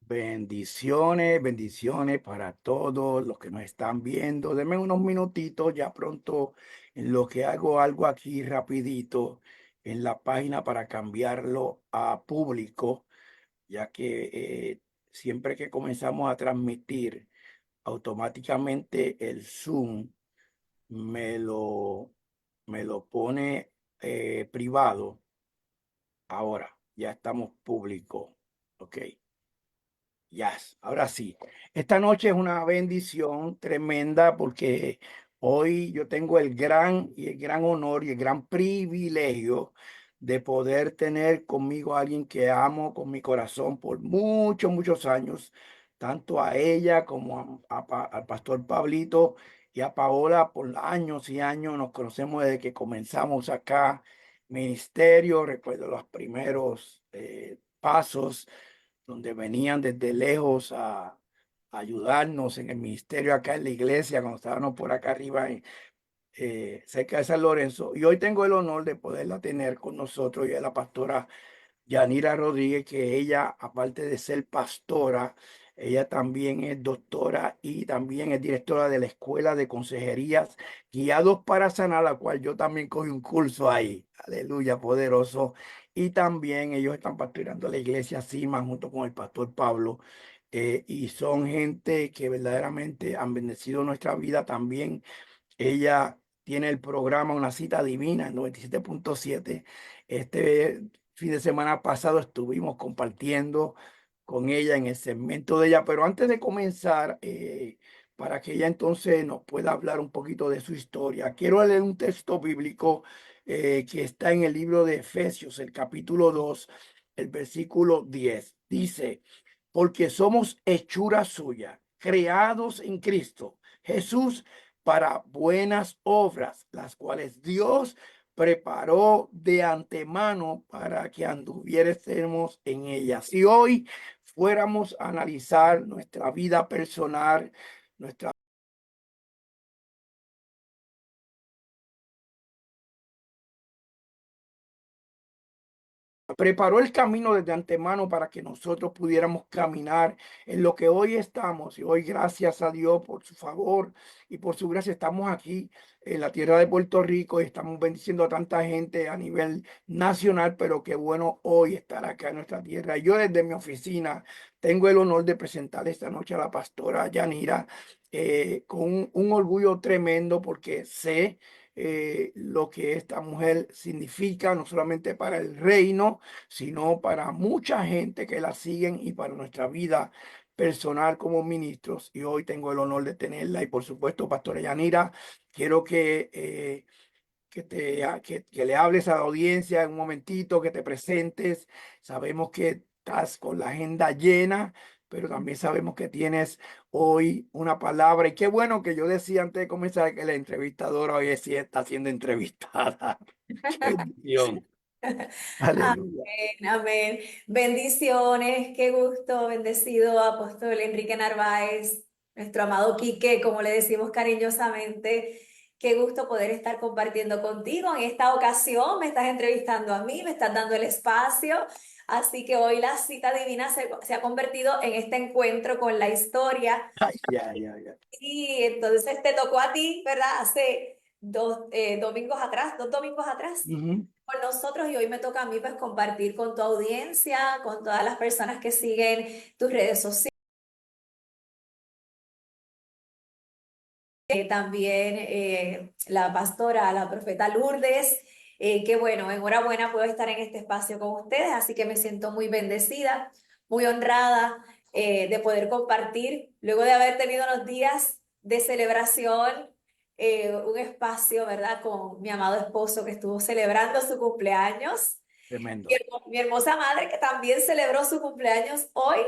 Bendiciones, bendiciones para todos los que nos están viendo. Denme unos minutitos, ya pronto en lo que hago algo aquí rapidito en la página para cambiarlo a público, ya que siempre que comenzamos a transmitir, automáticamente el Zoom me lo, me lo pone privado. Ahora ya estamos público. Ok. Yes, ahora sí. Esta noche es una bendición tremenda porque hoy yo tengo el gran y el gran honor y el gran privilegio de poder tener conmigo a alguien que amo con mi corazón por muchos, muchos años, tanto a ella como al pastor Pablito y a Paola por años y años. Nos conocemos desde que comenzamos acá ministerio. Recuerdo los primeros pasos donde venían desde lejos a ayudarnos en el ministerio acá en la iglesia, cuando estábamos por acá arriba, cerca de San Lorenzo. Y hoy tengo el honor de poderla tener con nosotros, y es la pastora Yanira Rodríguez, que ella, aparte de ser pastora, ella también es doctora y también es directora de la Escuela de Consejerías Guiados para Sanar, la cual yo también cogí un curso ahí. Aleluya, poderoso. Y también ellos están pastoreando la iglesia Sima junto con el pastor Pablo. Y son gente que verdaderamente han bendecido nuestra vida también. Ella tiene el programa Una Cita Divina en 97.7. Este fin de semana pasado estuvimos compartiendo con ella en el segmento de ella, pero antes de comenzar, para que ella entonces nos pueda hablar un poquito de su historia, quiero leer un texto bíblico que está en el libro de Efesios, el capítulo 2, el versículo 10. Dice, porque somos hechura suya, creados en Cristo Jesús para buenas obras, las cuales Dios preparó de antemano para que anduviésemos en ellas. Si hoy fuéramos a analizar nuestra vida personal, nuestra preparó el camino desde antemano para que nosotros pudiéramos caminar en lo que hoy estamos. Y hoy, gracias a Dios por su favor y por su gracia, estamos aquí en la tierra de Puerto Rico y estamos bendiciendo a tanta gente a nivel nacional, pero qué bueno hoy estar acá en nuestra tierra. Yo desde mi oficina tengo el honor de presentar esta noche a la pastora Yanira, con un orgullo tremendo porque sé lo que esta mujer significa, no solamente para el reino, sino para mucha gente que la siguen y para nuestra vida personal como ministros. Y hoy tengo el honor de tenerla. Y por supuesto, Pastora Yanira, quiero que le hables a la audiencia en un momentito, que te presentes. Sabemos que estás con la agenda llena, pero también sabemos que tienes hoy una palabra. Y qué bueno que yo decía antes de comenzar que la entrevistadora hoy sí está siendo entrevistada. Qué bendición. Aleluya. Amén, amén. Bendiciones, qué gusto, bendecido apóstol Enrique Narváez, nuestro amado Quique, como le decimos cariñosamente. Qué gusto poder estar compartiendo contigo. En esta ocasión me estás entrevistando a mí, me estás dando el espacio. Así que hoy la cita divina se ha convertido en este encuentro con la historia. Ay, ya, ya, ya. Y entonces te tocó a ti, ¿verdad? Hace dos domingos atrás Ujú. con nosotros y hoy me toca a mí pues compartir con tu audiencia, con todas las personas que siguen tus redes sociales, también la pastora, la profeta Lourdes, que bueno, enhorabuena, puedo estar en este espacio con ustedes, así que me siento muy bendecida, muy honrada de poder compartir, luego de haber tenido unos días de celebración, un espacio, ¿verdad?, con mi amado esposo que estuvo celebrando su cumpleaños. Tremendo. Mi hermosa madre que también celebró su cumpleaños hoy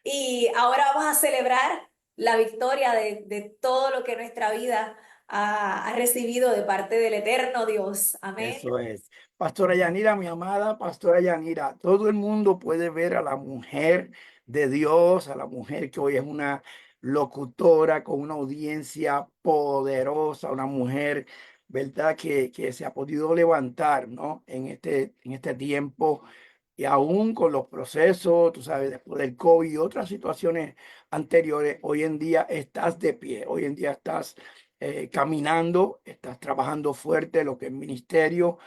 y ahora vamos a celebrar la victoria de todo lo que nuestra vida ha recibido de parte del eterno Dios. Amén. Eso es. Pastora Yanira, mi amada Pastora Yanira, todo el mundo puede ver a la mujer de Dios, a la mujer que hoy es una locutora con una audiencia poderosa, una mujer, ¿verdad? Que se ha podido levantar, ¿no? En este tiempo Y aún con los procesos, tú sabes, después del COVID y otras situaciones anteriores, hoy en día estás de pie, hoy en día estás caminando, estás trabajando fuerte, lo que es ministerio,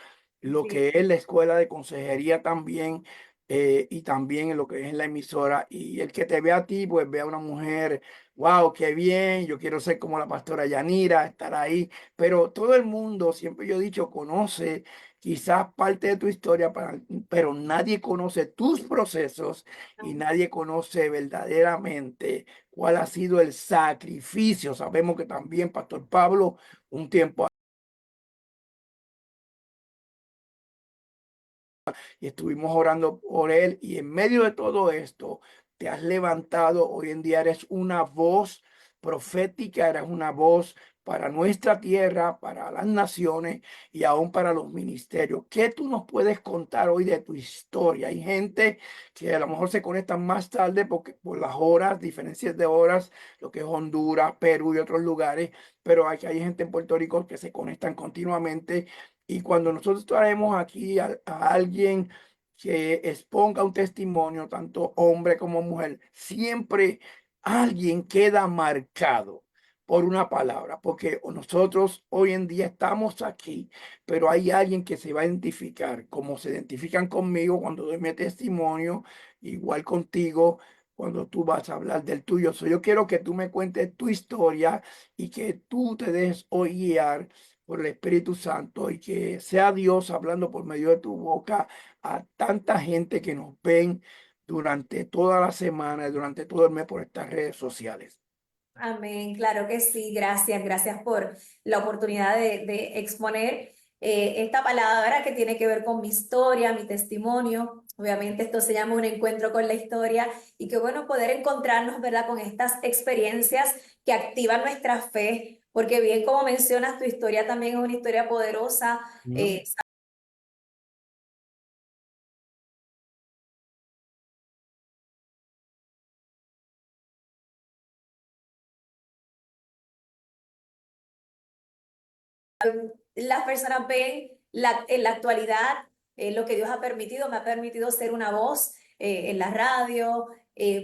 lo Sí. que es la escuela de consejería también, y también en lo que es la emisora. Y el que te ve a ti, pues ve a una mujer, wow, qué bien, yo quiero ser como la pastora Yanira, estar ahí. Pero todo el mundo, siempre yo he dicho, conoce quizás parte de tu historia, pero nadie conoce tus procesos y nadie conoce verdaderamente cuál ha sido el sacrificio. Sabemos que también Pastor Pablo un tiempo y estuvimos orando por él y en medio de todo esto te has levantado. Hoy en día eres una voz profética, eres una voz para nuestra tierra, para las naciones y aún para los ministerios. ¿Qué tú nos puedes contar hoy de tu historia? Hay gente que a lo mejor se conectan más tarde porque por las horas, diferencias de horas, lo que es Honduras, Perú y otros lugares, pero hay gente en Puerto Rico que se conectan continuamente y cuando nosotros traemos aquí a alguien que exponga un testimonio, tanto hombre como mujer, siempre alguien queda marcado por una palabra, porque nosotros hoy en día estamos aquí, pero hay alguien que se va a identificar, como se identifican conmigo cuando doy mi testimonio, igual contigo cuando tú vas a hablar del tuyo. Yo quiero que tú me cuentes tu historia y que tú te dejes hoy guiar por el Espíritu Santo y que sea Dios hablando por medio de tu boca a tanta gente que nos ven durante toda la semana, durante todo el mes por estas redes sociales. Amén, claro que sí, gracias, gracias por la oportunidad de exponer esta palabra que tiene que ver con mi historia, mi testimonio. Obviamente esto se llama un encuentro con la historia y qué bueno poder encontrarnos, ¿verdad?, con estas experiencias que activan nuestra fe, porque bien como mencionas, tu historia también es una historia poderosa. ¿No? eh, las personas ven en la actualidad lo que Dios ha permitido, me ha permitido ser una voz en la radio,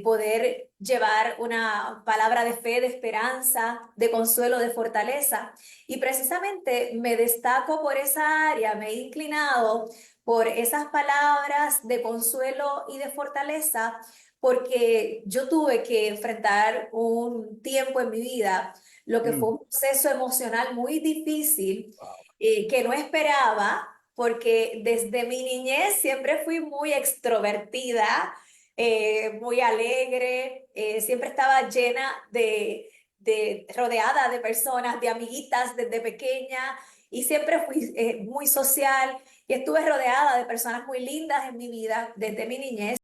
poder llevar una palabra de fe, de esperanza, de consuelo, de fortaleza. Y precisamente me destaco por esa área, me he inclinado por esas palabras de consuelo y de fortaleza, porque yo tuve que enfrentar un tiempo en mi vida lo que fue Mm, un proceso emocional muy difícil wow. que no esperaba, porque desde mi niñez siempre fui muy extrovertida, muy alegre, siempre estaba llena rodeada de personas, de amiguitas desde pequeña, y siempre fui muy social y estuve rodeada de personas muy lindas en mi vida desde mi niñez.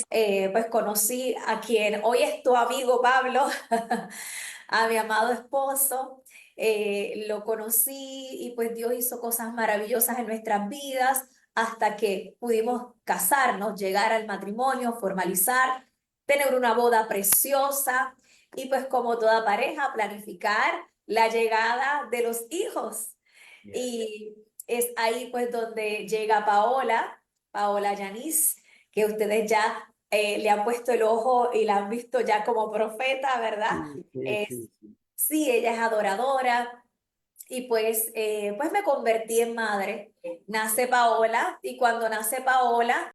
Pues conocí a quien hoy es tu amigo Pablo, a mi amado esposo. Lo conocí y pues Dios hizo cosas maravillosas en nuestras vidas hasta que pudimos casarnos, llegar al matrimonio, formalizar, tener una boda preciosa y pues como toda pareja planificar la llegada de los hijos. Yes. Y es ahí pues donde llega Paola, Paola Yanis, que ustedes ya le han puesto el ojo y la han visto ya como profeta, ¿verdad? Sí, sí, Es, sí, sí. sí, ella es adoradora y pues me convertí en madre. Nace Paola y cuando nace Paola,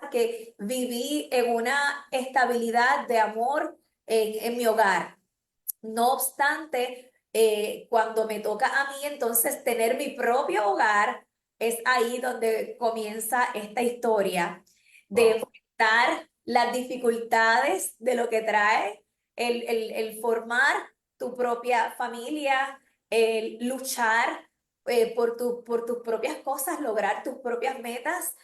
que viví en una estabilidad de amor en mi hogar. No obstante, cuando me toca a mí entonces tener mi propio hogar, es ahí donde comienza esta historia de Wow. enfrentar las dificultades de lo que trae el formar tu propia familia, el luchar por tus propias cosas, lograr tus propias metas,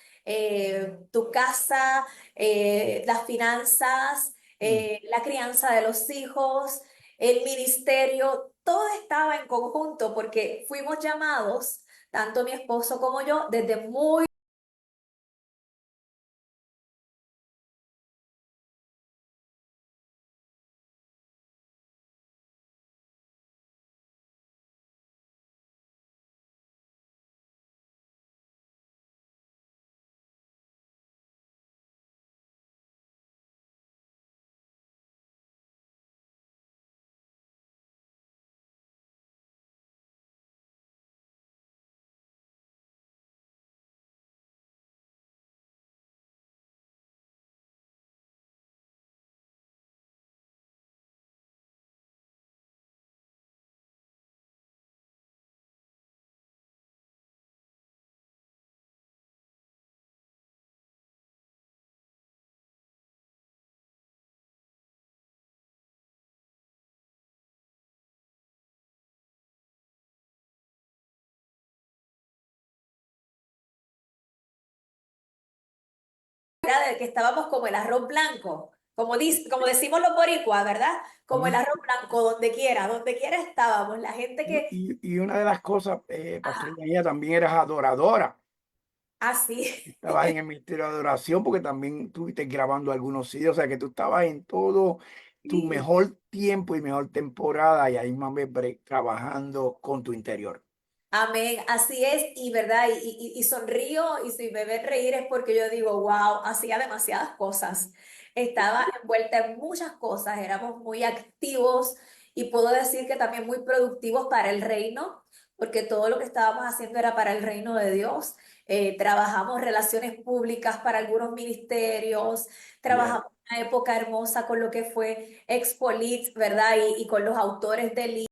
tu casa, las finanzas, Mm. la crianza de los hijos, el ministerio, todo estaba en conjunto porque fuimos llamados, tanto mi esposo como yo, desde muy era de que estábamos como el arroz blanco, como decimos los boricuas, ¿verdad? Como el Mm. arroz blanco, donde quiera estábamos. La gente que, Y una de las cosas, Pastor ajá, María, también eras adoradora. así. Estabas en el ministerio de adoración porque también estuviste grabando algunos sitios, o sea que tú estabas en todo tu Sí. mejor tiempo y mejor temporada y ahí más trabajando con tu interior. Amén, así es, y verdad, y sonrío y si me ven reír es porque yo digo, wow, hacía demasiadas cosas, estaba envuelta en muchas cosas, éramos muy activos y puedo decir que también muy productivos para el reino, porque todo lo que estábamos haciendo era para el reino de Dios. Trabajamos relaciones públicas para algunos ministerios, Yes. trabajamos una época hermosa con lo que fue Expolit, ¿verdad? Y con los autores del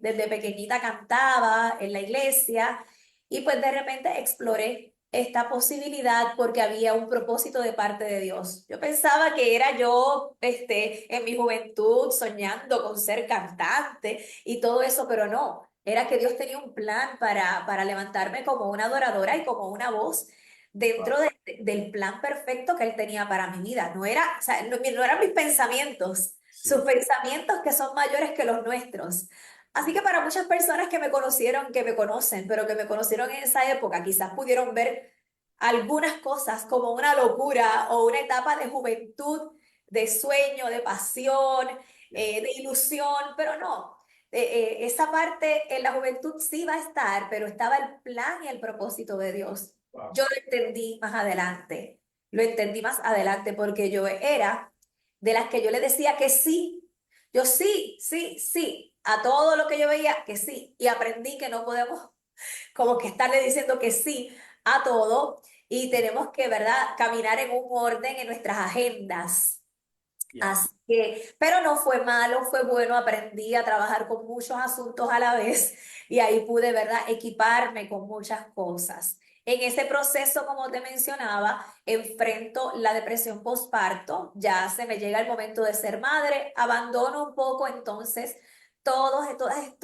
desde pequeñita cantaba en la iglesia y pues de repente exploré esta posibilidad porque había un propósito de parte de Dios. Yo pensaba que era yo, en mi juventud soñando con ser cantante y todo eso, pero no, era que Dios tenía un plan para levantarme como una adoradora y como una voz dentro Wow. del plan perfecto que Él tenía para mi vida. No era, o sea, no eran mis pensamientos, sus Sí. pensamientos que son mayores que los nuestros. Así que para muchas personas que me conocieron, que me conocen, pero que me conocieron en esa época, quizás pudieron ver algunas cosas como una locura o una etapa de juventud, de sueño, de pasión, Yes. de ilusión, pero no. Esa parte en la juventud sí va a estar, pero estaba el plan y el propósito de Dios. Wow. Yo lo entendí más adelante, lo entendí más adelante porque yo era de las que yo le decía que sí, yo sí, sí, sí, a todo lo que yo veía que sí, y aprendí que no podemos como que estarle diciendo que sí a todo y tenemos que, ¿verdad?, caminar en un orden en nuestras agendas. Yes. Así que, pero no fue malo, fue bueno, aprendí a trabajar con muchos asuntos a la vez y ahí pude, ¿verdad?, equiparme con muchas cosas. En ese proceso, como te mencionaba, enfrento la depresión postparto, ya se me llega el momento de ser madre, abandono un poco entonces todos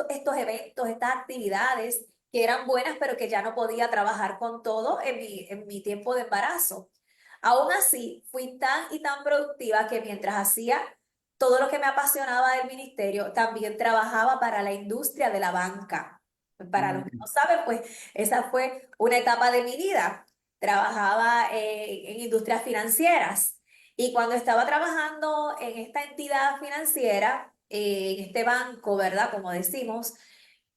estos eventos, estas actividades que eran buenas, pero que ya no podía trabajar con todo en mi tiempo de embarazo. Aún así, fui tan y tan productiva que mientras hacía todo lo que me apasionaba del ministerio, también trabajaba para la industria de la banca. Para los que mm, no saben, pues esa fue una etapa de mi vida. Trabajaba en industrias financieras y cuando estaba trabajando en esta entidad financiera, en este banco, ¿verdad? Como decimos,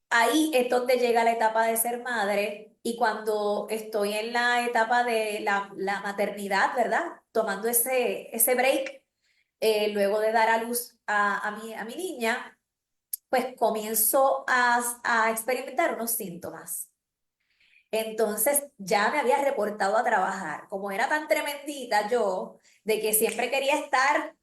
ahí es donde llega la etapa de ser madre y cuando estoy en la etapa de la maternidad, ¿verdad? Tomando ese break, luego de dar a luz a mi niña, pues comienzo a experimentar unos síntomas. Entonces ya me había reportado a trabajar. Como era tan tremendita yo, de que siempre quería estar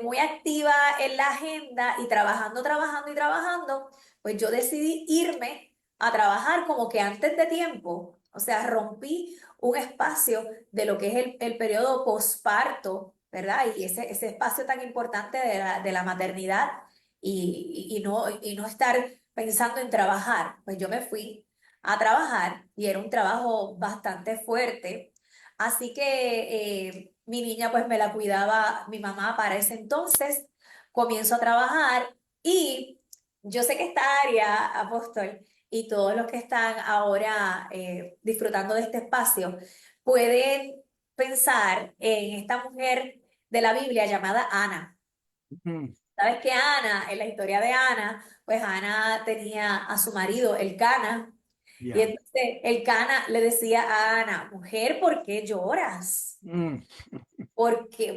muy activa en la agenda y trabajando, trabajando y trabajando, pues yo decidí irme a trabajar como que antes de tiempo. O sea, rompí un espacio de lo que es el periodo posparto, ¿verdad? Y ese espacio tan importante de la maternidad y no estar pensando en trabajar. Pues yo me fui a trabajar y era un trabajo bastante fuerte. Así que mi niña pues me la cuidaba mi mamá para ese entonces. Comienzo a trabajar y yo sé que esta área, Apóstol, y todos los que están ahora disfrutando de este espacio, pueden pensar en esta mujer de la Biblia llamada Ana. mm, ¿Sabes que Ana, en la historia de Ana, pues Ana tenía a su marido, el Cana, y ya, entonces el Cana le decía a Ana, mujer, ¿por qué lloras? mm,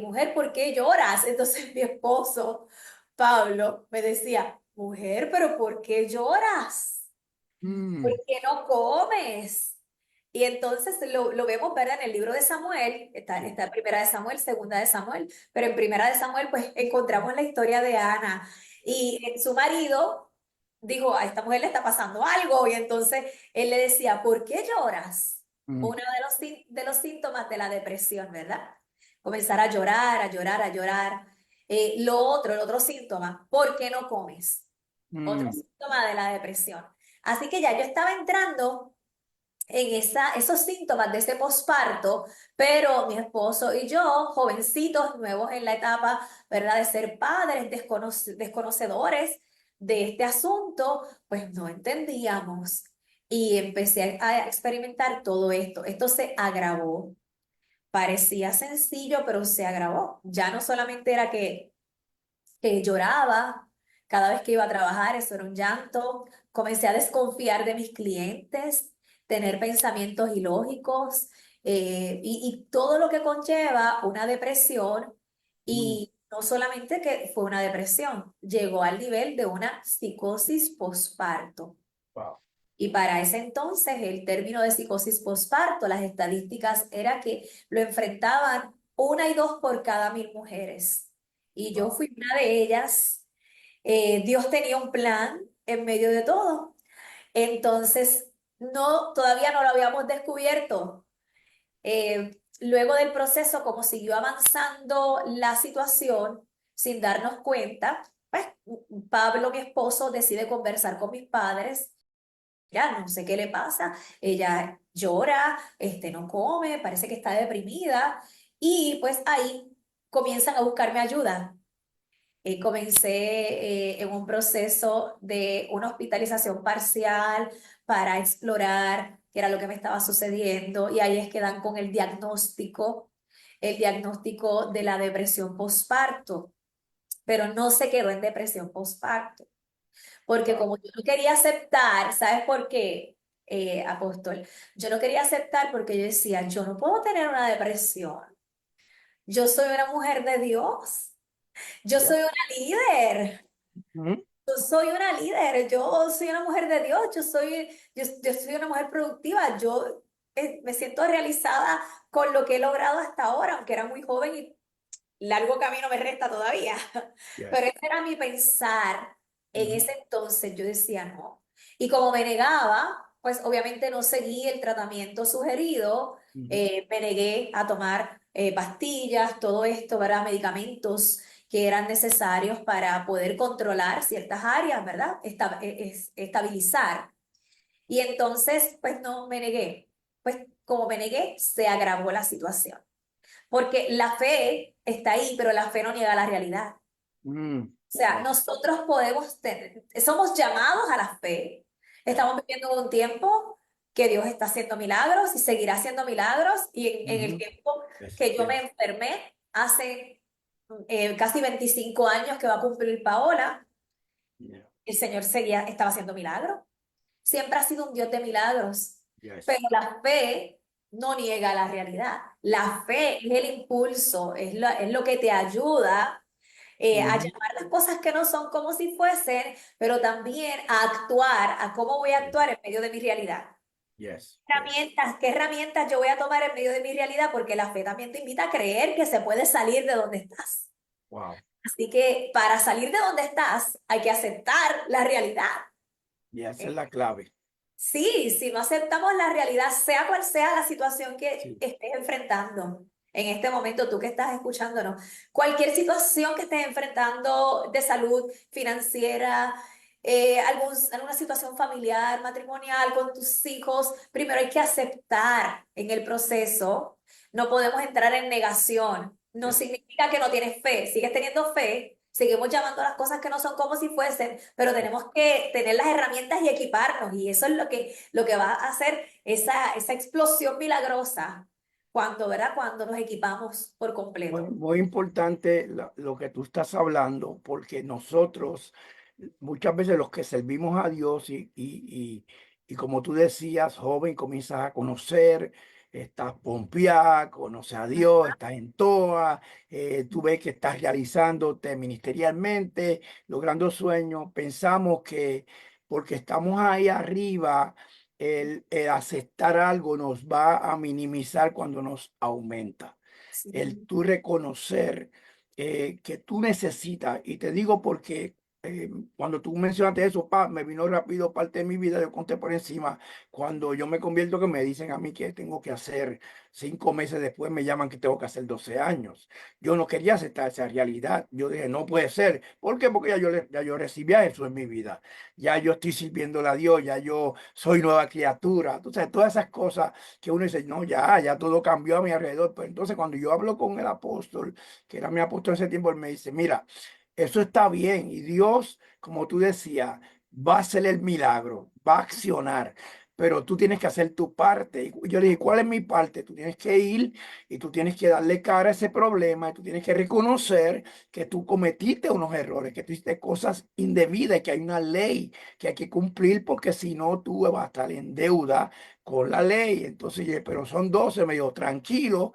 Mujer, ¿por qué lloras? Entonces mi esposo, Pablo, me decía, mujer, pero ¿por qué lloras? ¿Por mm, qué no comes? Y entonces lo vemos, ¿verdad? En el libro de Samuel, sí, está primera de Samuel, segunda de Samuel, pero en primera de Samuel, pues encontramos la historia de Ana. Y su marido dijo, a esta mujer le está pasando algo. Y entonces él le decía, ¿por qué lloras? mm, Uno de los síntomas de la depresión, ¿verdad? Comenzar a llorar, a llorar, a llorar. El otro síntoma, ¿por qué no comes? Otro mm, síntoma de la depresión. Así que ya yo estaba entrando en esos síntomas de ese posparto, pero mi esposo y yo, jovencitos, nuevos en la etapa, ¿verdad?, de ser padres, desconocedores de este asunto, pues no entendíamos. Y empecé a experimentar todo esto. Esto se agravó. Parecía sencillo, pero se agravó. Ya no solamente era que lloraba cada vez que iba a trabajar, eso era un llanto. Comencé a desconfiar de mis clientes, tener pensamientos ilógicos y todo lo que conlleva una depresión. mm, Y no solamente que fue una depresión, llegó al nivel de una psicosis posparto. wow, Y para ese entonces, el término de psicosis posparto, las estadísticas era que lo enfrentaban una y dos por cada 1.000 mujeres. Y yo wow, fui una de ellas. Dios tenía un plan en medio de todo. Entonces, todavía no lo habíamos descubierto. Luego del proceso, como siguió avanzando la situación, sin darnos cuenta, pues Pablo, mi esposo, decide conversar con mis padres. Ya no sé qué le pasa, ella llora, no come, parece que está deprimida y pues ahí comienzan a buscarme ayuda. Comencé en un proceso de una hospitalización parcial para explorar qué era lo que me estaba sucediendo y ahí es que dan con el diagnóstico de la depresión postparto, pero no se quedó en depresión postparto porque wow, como yo no quería aceptar, ¿sabes por qué, Apóstol? Yo no quería aceptar porque yo decía, yo no puedo tener una depresión. Yo soy una mujer de Dios. Yo ya, soy una líder. mm, Yo soy una líder. Yo soy una mujer de Dios. Yo soy una mujer productiva. Yo me siento realizada con lo que he logrado hasta ahora, aunque era muy joven y largo camino me resta todavía. Pero yes, ese era mi pensar en ujú, ese entonces. Yo decía, no. Y como me negaba, pues obviamente no seguí el tratamiento sugerido. ujú, Me negué a tomar pastillas, todo esto, ¿verdad? Medicamentos que eran necesarios para poder controlar ciertas áreas, ¿verdad? Estabilizar. Y entonces, pues no me negué. Pues como me negué, se agravó la situación. Porque la fe está ahí, pero la fe no niega la realidad. Mm, O sea, yes. nosotros podemos tener, somos llamados a la fe. Yeah. Estamos viviendo un tiempo que Dios está haciendo milagros y seguirá haciendo milagros. Y en el Ujú. tiempo Yes, que yo me yes. enfermé, hace casi 25 años que va a cumplir Paola, Yeah. el Señor estaba haciendo milagros. Siempre ha sido un Dios de milagros, pero Yes. la fe no niega la realidad. La fe es el impulso, es lo que te ayuda a Ujú. llamar las cosas que no son como si fuesen, pero también a actuar, a cómo voy a Yes. actuar en medio de mi realidad. Yes. Yes. ¿Qué herramientas yo voy a tomar en medio de mi realidad? Porque la fe también te invita a creer que se puede salir de donde estás. Wow. Así que para salir de donde estás hay que aceptar la realidad. Y esa es Eh, la clave. Sí, si no aceptamos la realidad, sea cual sea la situación que Sí. estés enfrentando en este momento, tú que estás escuchándonos, cualquier situación que estés enfrentando de salud financiera, alguna situación familiar, matrimonial, con tus hijos, primero hay que aceptar en el proceso. No podemos entrar en negación. No Yes. significa que no tienes fe, sigues teniendo fe. Seguimos llamando a las cosas que no son como si fuesen, pero Yes. tenemos que tener las herramientas y equiparnos. Y eso es lo que va a hacer esa explosión milagrosa cuando, ¿verdad? Cuando nos equipamos por Muy, completo. muy importante lo que tú estás hablando, porque nosotros, muchas veces los que servimos a Dios y como tú decías, joven, comienzas a conocer, estás pompeada, conoces a Dios, estás en toa, tú ves que estás realizándote ministerialmente, logrando sueños, pensamos que porque estamos ahí arriba, el aceptar algo nos va a minimizar cuando nos aumenta el Sí. tú reconocer que tú necesitas, y te digo porque cuando tú mencionaste eso, me vino rápido parte de mi vida, yo conté por encima, cuando yo me convierto que me dicen a mí que tengo que hacer 5 meses después, me llaman que tengo que hacer 12 años. Yo no quería aceptar esa realidad, yo dije, no puede ser. ¿Por qué? Porque ya yo recibía eso en mi vida, ya yo estoy sirviéndole a Dios, ya yo soy nueva criatura. Entonces, todas esas cosas que uno dice, no, ya todo cambió a mi alrededor. Pero entonces cuando yo hablo con el apóstol, que era mi apóstol en ese tiempo, él me dice, mira, eso está bien y Dios, como tú decías, va a hacer el milagro, va a accionar. Pero tú tienes que hacer tu parte. Y yo le dije, ¿cuál es mi parte? Tú tienes que ir y tú tienes que darle cara a ese problema y tú tienes que reconocer que tú cometiste unos errores, que tú hiciste cosas indebidas y que hay una ley que hay que cumplir porque si no tú vas a estar en deuda con la ley. Entonces, yo, pero son 12, me dijo, tranquilo,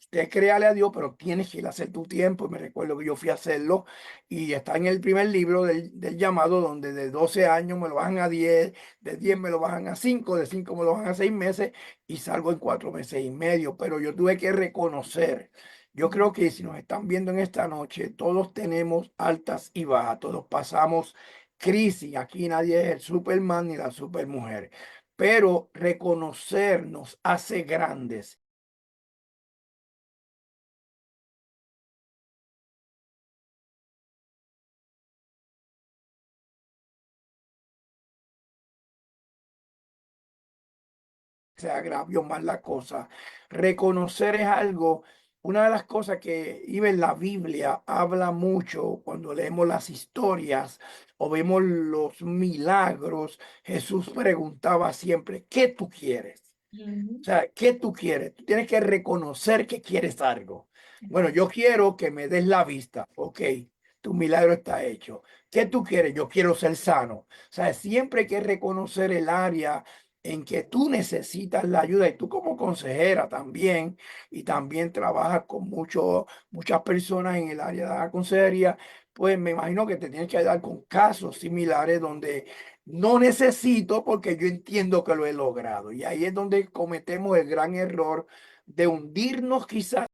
usted créale a Dios, pero tienes que ir a hacer tu tiempo. Y me recuerdo que yo fui a hacerlo y está en el primer libro del llamado, donde de 12 años me lo bajan a 10, de 10 me lo bajan a 5, de 5 me lo bajan a 6 meses y salgo en 4 meses y medio. Pero yo tuve que reconocer. Yo creo que si nos están viendo en esta noche, todos tenemos altas y bajas, todos pasamos crisis. Aquí nadie es el Superman ni la Supermujer, pero reconocer nos hace grandes. Se agravió más la cosa. Reconocer es algo, una de las cosas que iba en la Biblia habla mucho cuando leemos las historias o vemos los milagros. Jesús preguntaba siempre, ¿qué tú quieres? O Ujú. sea, ¿qué tú quieres? Tú tienes que reconocer que quieres algo. Bueno, yo quiero que me des la vista. Ok, tu milagro está hecho. ¿Qué tú quieres? Yo quiero ser sano. O sea, siempre hay que reconocer el área en que tú necesitas la ayuda y tú como consejera también, y también trabajas con muchas personas en el área de la consejería, pues me imagino que te tienes que ayudar con casos similares donde no necesito porque yo entiendo que lo he logrado. Y ahí es donde cometemos el gran error de hundirnos quizás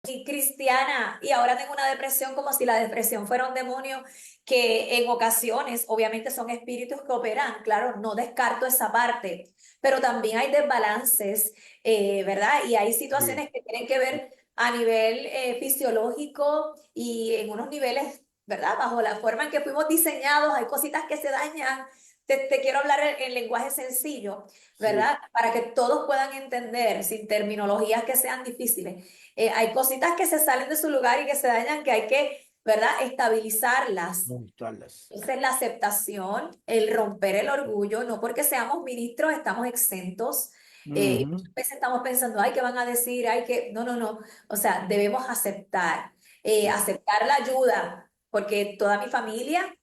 y cristiana y ahora tengo una depresión como si la depresión fuera un demonio que en ocasiones obviamente son espíritus que operan, claro, no descarto esa parte, pero también hay desbalances, ¿verdad? Y hay Sí, situaciones que tienen que ver a nivel fisiológico y en unos niveles, ¿verdad? Bajo la forma en que fuimos diseñados, hay cositas que se dañan. Te quiero hablar en lenguaje sencillo, sí, ¿verdad? Para que todos puedan entender sin terminologías que sean difíciles. Hay cositas que se salen de su lugar y que se dañan que hay que, ¿verdad? Estabilizarlas. montarlas. Entonces, la aceptación, el romper el orgullo, no porque seamos ministros estamos exentos. Y Ujú, muchas veces estamos pensando, ay, ¿qué van a decir? Ay, que no, no, no. O sea, debemos aceptar, ya, aceptar la ayuda, porque toda mi familia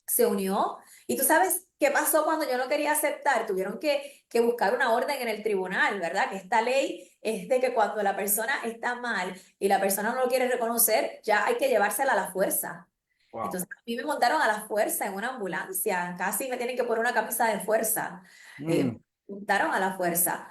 se unió. Y tú sabes qué pasó cuando yo no quería aceptar. Tuvieron que buscar una orden en el tribunal, ¿verdad? Que esta ley es de que cuando la persona está mal y la persona no lo quiere reconocer, ya hay que llevársela a la fuerza. wow. Entonces, a mí me montaron a la fuerza en una ambulancia. Casi me tienen que poner una camisa de fuerza. Mm, Montaron a la fuerza.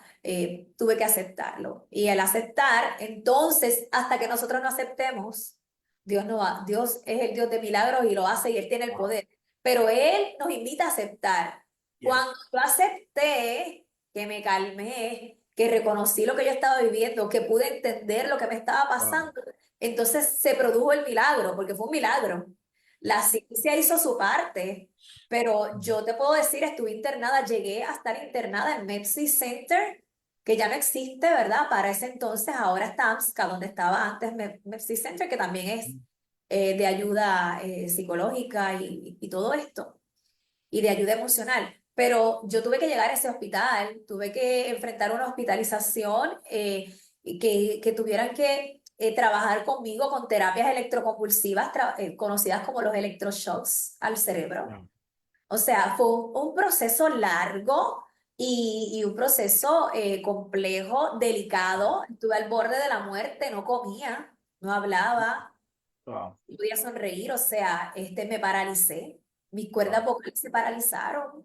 Tuve que aceptarlo. Y el aceptar, entonces, hasta que nosotros no aceptemos, Dios no va, Dios es el Dios de milagros y lo hace y Él tiene el wow, poder. Pero Él nos invita a aceptar. Cuando yes. yo acepté, que me calmé, que reconocí lo que yo estaba viviendo, que pude entender lo que me estaba Wow. pasando, entonces se produjo el milagro, porque fue un milagro. La ciencia hizo su parte, pero yo te puedo decir, estuve internada, llegué a estar internada en Mepsi Center, que ya no existe, ¿verdad? Para ese entonces, ahora está AMSCA, donde estaba antes Mepsi Center, que también es de ayuda psicológica y todo esto, y de ayuda emocional. Pero yo tuve que llegar a ese hospital, tuve que enfrentar una hospitalización y que tuvieran que trabajar conmigo con terapias electroconvulsivas conocidas como los electroshocks al cerebro. Yeah. O sea, fue un proceso largo y un proceso complejo, delicado. Estuve al borde de la muerte, no comía, no hablaba, Wow, no podía sonreír, o sea, me paralicé. Mis cuerdas wow. vocales se paralizaron.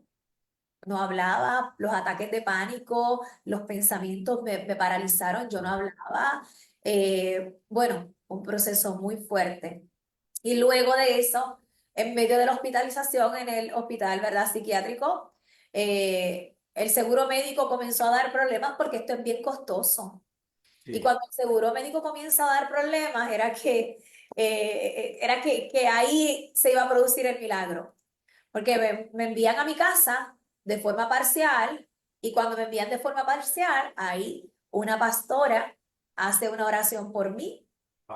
No hablaba, los ataques de pánico, los pensamientos me paralizaron, yo no hablaba. Bueno, un proceso muy fuerte. Y luego de eso, en medio de la hospitalización en el hospital, ¿verdad? Psiquiátrico, el seguro médico comenzó a dar problemas porque esto es bien costoso. Y Sí. cuando el seguro médico comienza a dar problemas, que ahí se iba a producir el milagro. Porque me envían a mi casa de forma parcial y cuando me envían de forma parcial, ahí una pastora hace una oración por mí.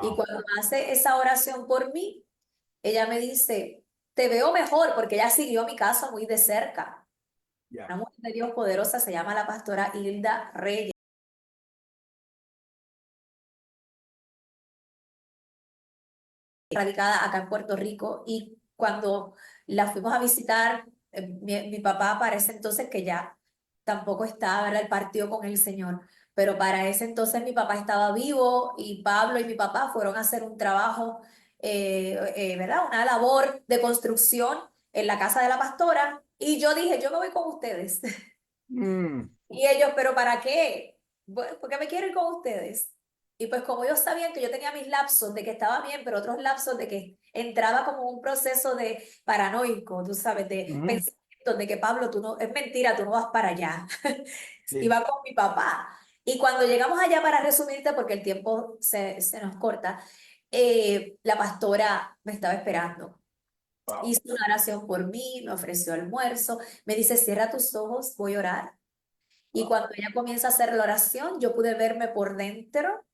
Y Wow. cuando hace esa oración por mí, ella me dice, te veo mejor porque ella siguió mi caso muy de cerca. Ya. Una mujer de Dios poderosa se llama la pastora Hilda Reyes, radicada acá en Puerto Rico. Y cuando la fuimos a visitar, mi papá para ese entonces que ya tampoco estaba, ¿verdad? El partido con el Señor. Pero para ese entonces mi papá estaba vivo y Pablo y mi papá fueron a hacer un trabajo, ¿verdad? Una labor de construcción en la casa de la pastora. Y yo dije, yo me voy con ustedes. Mm, Y ellos, ¿pero para qué? Bueno, porque me quiero ir con ustedes. Y pues como ellos sabían que yo tenía mis lapsos de que estaba bien, pero otros lapsos de que entraba como un proceso de paranoico, tú sabes, de ujú, pensamiento de que Pablo, tú no, es mentira, tú no vas para allá. sí. Iba con mi papá. Y cuando llegamos allá, para resumirte, porque el tiempo se nos corta, la pastora me estaba esperando. Wow. Hizo una oración por mí, me ofreció almuerzo, me dice, cierra tus ojos, voy a orar. Y Wow. cuando ella comienza a hacer la oración, yo pude verme por dentro,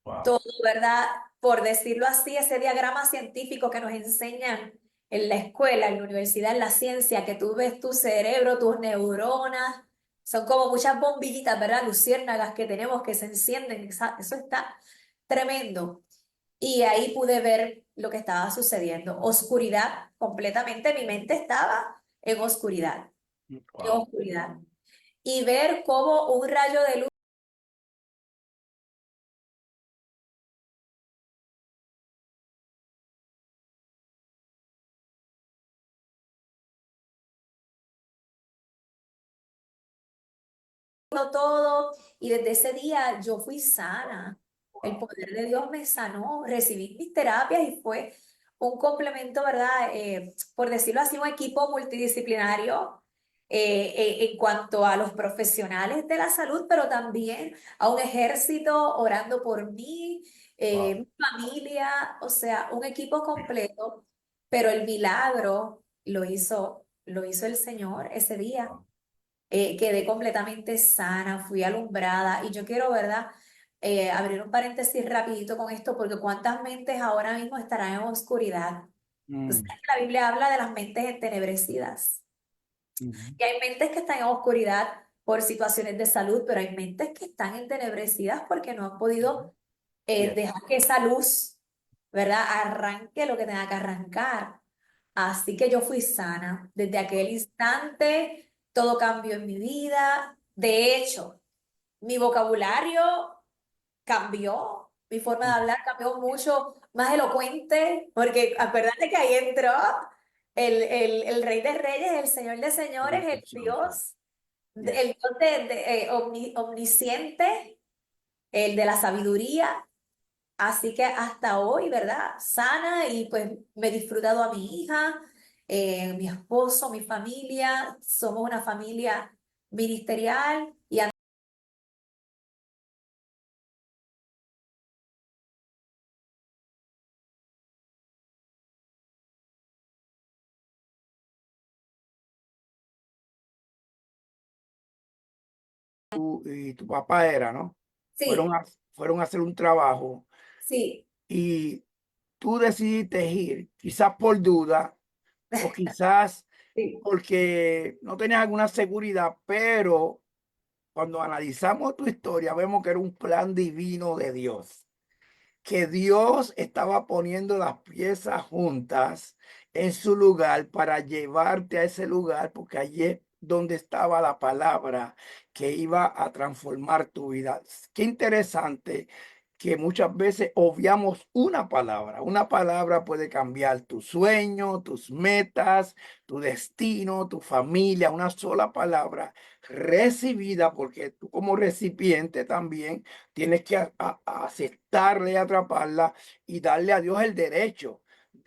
Wow. todo, ¿verdad? Por decirlo así, ese diagrama científico que nos enseñan en la escuela, en la universidad, en la ciencia, que tú ves tu cerebro, tus neuronas, son como muchas bombillitas, ¿verdad? Luciérnagas que tenemos que se encienden, eso está tremendo. Y ahí pude ver lo que estaba sucediendo. Oscuridad, completamente, mi mente estaba en Wow. oscuridad. Y ver cómo un rayo de luz todo y desde ese día yo fui sana. el Wow. poder de Dios me sanó, recibí mis terapias y fue un complemento, ¿verdad? Por decirlo así, un equipo multidisciplinario en cuanto a los profesionales de la salud, pero también a un ejército orando por mí, Wow. mi familia, o sea, un equipo completo, pero el milagro lo hizo el Señor ese día. Wow. Quedé completamente sana, fui alumbrada y yo quiero, ¿verdad? Abrir un paréntesis rapidito con esto porque cuántas mentes ahora mismo estarán en oscuridad. Entonces, Mm, la Biblia habla de las mentes entenebrecidas ujú, y hay mentes que están en oscuridad por situaciones de salud, pero hay mentes que están entenebrecidas porque no han ujú. podido Yes. dejar que esa luz, ¿verdad? Arranque lo que tenga que arrancar. Así que yo fui sana. Desde aquel instante, todo cambió en mi vida. De hecho, mi vocabulario cambió, mi forma de Ujú. hablar cambió mucho, más elocuente, porque acuérdate que ahí entró el Rey de Reyes, el Señor de Señores, Espíritu el Santo. Dios, el Yes. Dios omnisciente, el de la sabiduría. Así que hasta hoy, ¿verdad? Sana y pues me he disfrutado a mi hija, mi esposo, mi familia. Somos una familia ministerial y Y tu papá era, ¿no? sí, Fueron a hacer un trabajo sí, y tú decidiste ir, quizás por duda o quizás sí. porque no tenías alguna seguridad, pero cuando analizamos tu historia vemos que era un plan divino de Dios, que Dios estaba poniendo las piezas juntas en su lugar para llevarte a ese lugar, porque allí es donde estaba la palabra que iba a transformar tu vida. Qué interesante que muchas veces obviamos una palabra. Una palabra puede cambiar tu sueño, tus metas, tu destino, tu familia. Una sola palabra recibida, porque tú como recipiente también tienes que a aceptarla y atraparla y darle a Dios el derecho.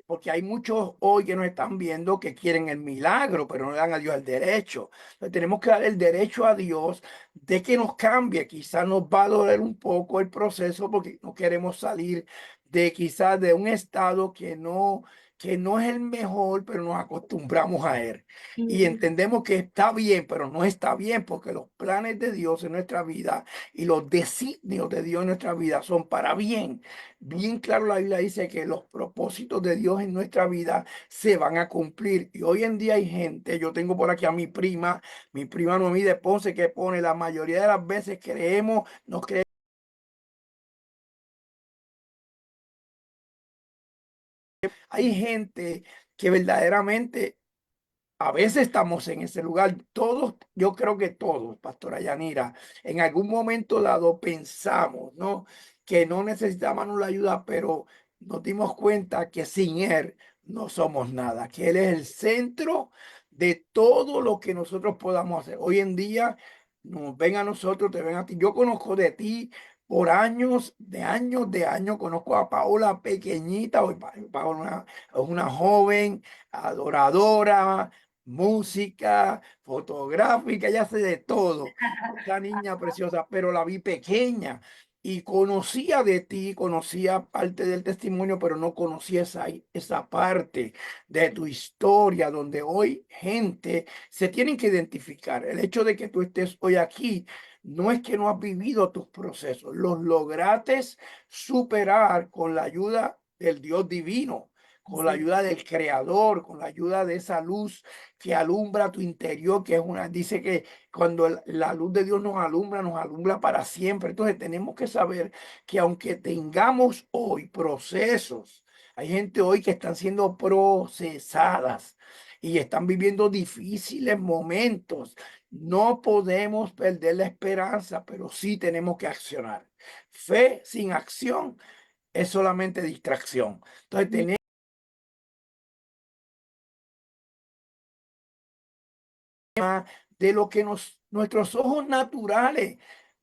Porque hay muchos hoy que nos están viendo que quieren el milagro, pero no le dan a Dios el derecho. Entonces, tenemos que dar el derecho a Dios de que nos cambie. Quizás nos va a doler un poco el proceso porque no queremos salir de quizás de un estado que no es el mejor, pero nos acostumbramos a él. Y Ujú. entendemos que está bien, pero no está bien porque los planes de Dios en nuestra vida y los designios de Dios en nuestra vida son para bien. Bien claro, la Biblia dice que los propósitos de Dios en nuestra vida se van a cumplir. Y hoy en día hay gente, yo tengo por aquí a mi prima Noemí de Ponce, que pone la mayoría de las veces creemos, no creemos. Hay gente que verdaderamente a veces estamos en ese lugar, todos, yo creo que todos, Pastora Yanira, en algún momento dado pensamos, ¿no? Que no necesitábamos la ayuda, pero nos dimos cuenta que sin Él no somos nada, que Él es el centro de todo lo que nosotros podamos hacer. Hoy en día nos ven a nosotros, te ven a ti. Yo conozco de ti por de años, conozco a Paola pequeñita, hoy Paola es una joven adoradora, música, fotográfica, ella hace de todo. Esa niña preciosa, pero la vi pequeña y conocía de ti, conocía parte del testimonio, pero no conocía esa parte de tu historia donde hoy gente se tienen que identificar. El hecho de que tú estés hoy aquí no es que no has vivido tus procesos, los lograste superar con la ayuda del Dios divino, con la Sí. ayuda del Creador, con la ayuda de esa luz que alumbra tu interior, que es una, dice que cuando la luz de Dios nos alumbra para siempre. Entonces tenemos que saber que aunque tengamos hoy procesos, hay gente hoy que están siendo procesadas y están viviendo difíciles momentos. No podemos perder la esperanza, pero sí tenemos que accionar. Fe sin acción es solamente distracción. Entonces tenemos de lo que nuestros ojos naturales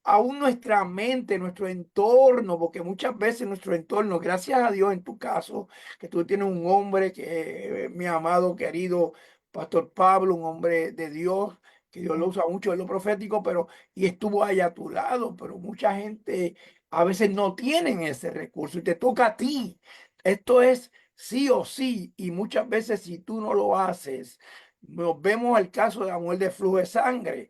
aún nuestra mente, nuestro entorno, porque muchas veces nuestro entorno, gracias a Dios en tu caso, que tú tienes un hombre que, mi amado, querido Pastor Pablo, un hombre de Dios, que Dios lo usa mucho en lo profético, pero y estuvo ahí a tu lado, pero mucha gente a veces no tienen ese recurso y te toca a ti. Esto es sí o sí, y muchas veces si tú no lo haces, nos vemos el caso de la mujer de flujo de sangre.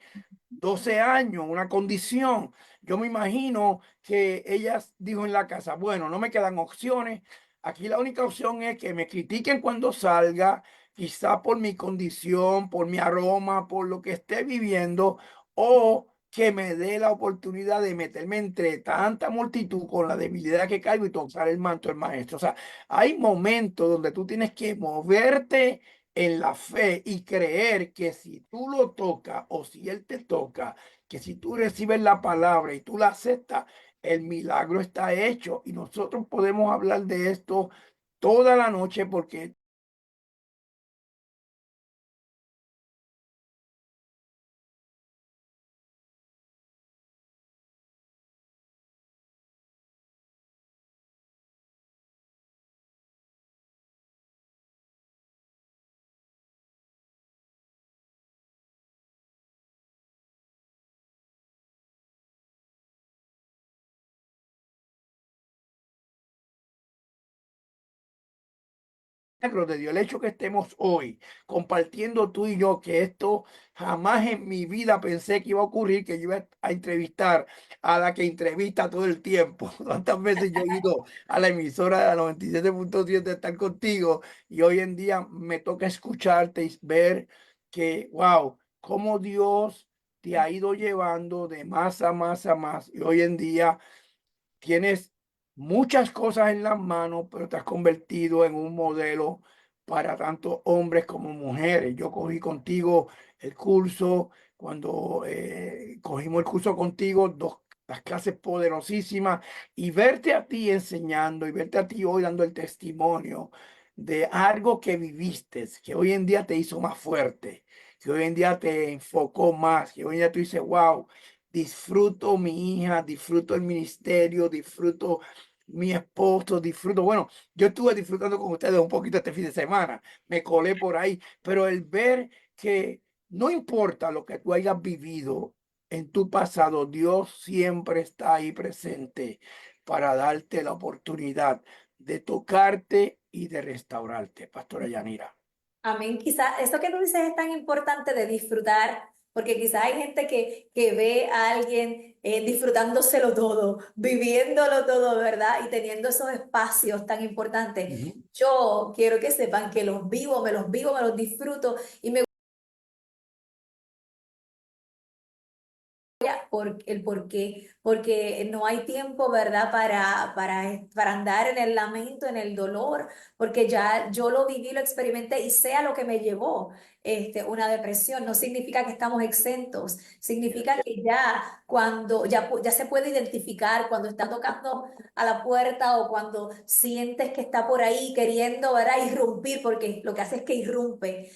12 años, una condición. Yo me imagino que ella dijo en la casa, bueno, no me quedan opciones. Aquí la única opción es que me critiquen cuando salga, quizá por mi condición, por mi aroma, por lo que esté viviendo, o que me dé la oportunidad de meterme entre tanta multitud con la debilidad que caigo y tocar el manto del maestro. O sea, hay momentos donde tú tienes que moverte en la fe y creer que si tú lo tocas o si él te toca, que si tú recibes la palabra y tú la aceptas, el milagro está hecho. Y nosotros podemos hablar de esto toda la noche porque milagro de Dios, el hecho que estemos hoy compartiendo tú y yo, que esto jamás en mi vida pensé que iba a ocurrir, que yo iba a entrevistar a la que entrevista todo el tiempo. ¿Cuántas veces yo he ido a la emisora de la 97.7 a estar contigo y hoy en día me toca escucharte y ver que, wow, cómo Dios te ha ido llevando de más a más a más y hoy en día tienes muchas cosas en las manos, pero te has convertido en un modelo para tanto hombres como mujeres. Yo cogí contigo el curso, cuando cogimos el curso contigo, las clases poderosísimas, y verte a ti enseñando y verte a ti hoy dando el testimonio de algo que viviste, que hoy en día te hizo más fuerte, que hoy en día te enfocó más, que hoy en día tú dices, wow, disfruto mi hija, disfruto el ministerio, disfruto mi esposo, disfruto, bueno, yo estuve disfrutando con ustedes un poquito este fin de semana, me colé por ahí, pero el ver que no importa lo que tú hayas vivido en tu pasado, Dios siempre está ahí presente para darte la oportunidad de tocarte y de restaurarte, Pastora Yanira. Amén. Quizás eso que tú dices es tan importante de disfrutar, porque quizás hay gente que ve a alguien disfrutándoselo todo, viviéndolo todo, ¿verdad? Y teniendo esos espacios tan importantes. Ujú. Yo quiero que sepan que los vivo, me los disfruto y me por el por qué, porque no hay tiempo, ¿verdad? Para andar en el lamento, en el dolor, porque ya yo lo viví, lo experimenté y sé a lo que me llevó una depresión. No significa que estamos exentos, significa Yes. que ya cuando ya se puede identificar cuando está tocando a la puerta o cuando sientes que está por ahí queriendo, ¿verdad? Irrumpir, porque lo que hace es que irrumpe.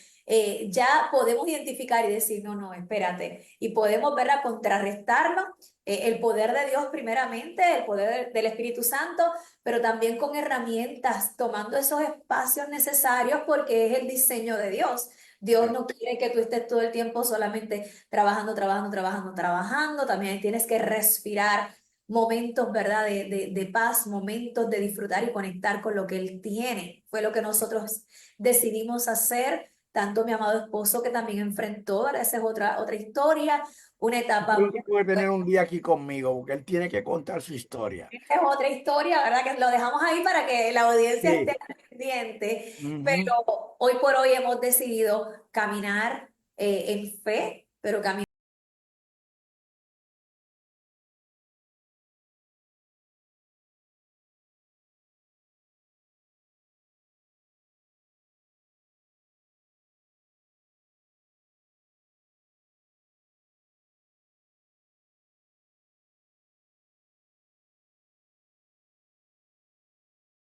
Ya podemos identificar y decir, no, no, espérate, y podemos ver a contrarrestarlo, el poder de Dios primeramente, el poder del Espíritu Santo, pero también con herramientas, tomando esos espacios necesarios porque es el diseño de Dios. Dios no quiere que tú estés todo el tiempo solamente trabajando, trabajando, trabajando, trabajando, también tienes que respirar momentos, ¿verdad? De paz, momentos de disfrutar y conectar con lo que Él tiene. Fue lo que nosotros decidimos hacer tanto mi amado esposo que también enfrentó, ¿verdad? Esa es otra historia, una etapa Yo muy lo que puede tener un día aquí conmigo, porque él tiene que contar su historia. esa es otra historia, ¿verdad? Que lo dejamos ahí para que la audiencia esté Sí. pendiente, Ujú. pero hoy por hoy hemos decidido caminar en fe, pero caminar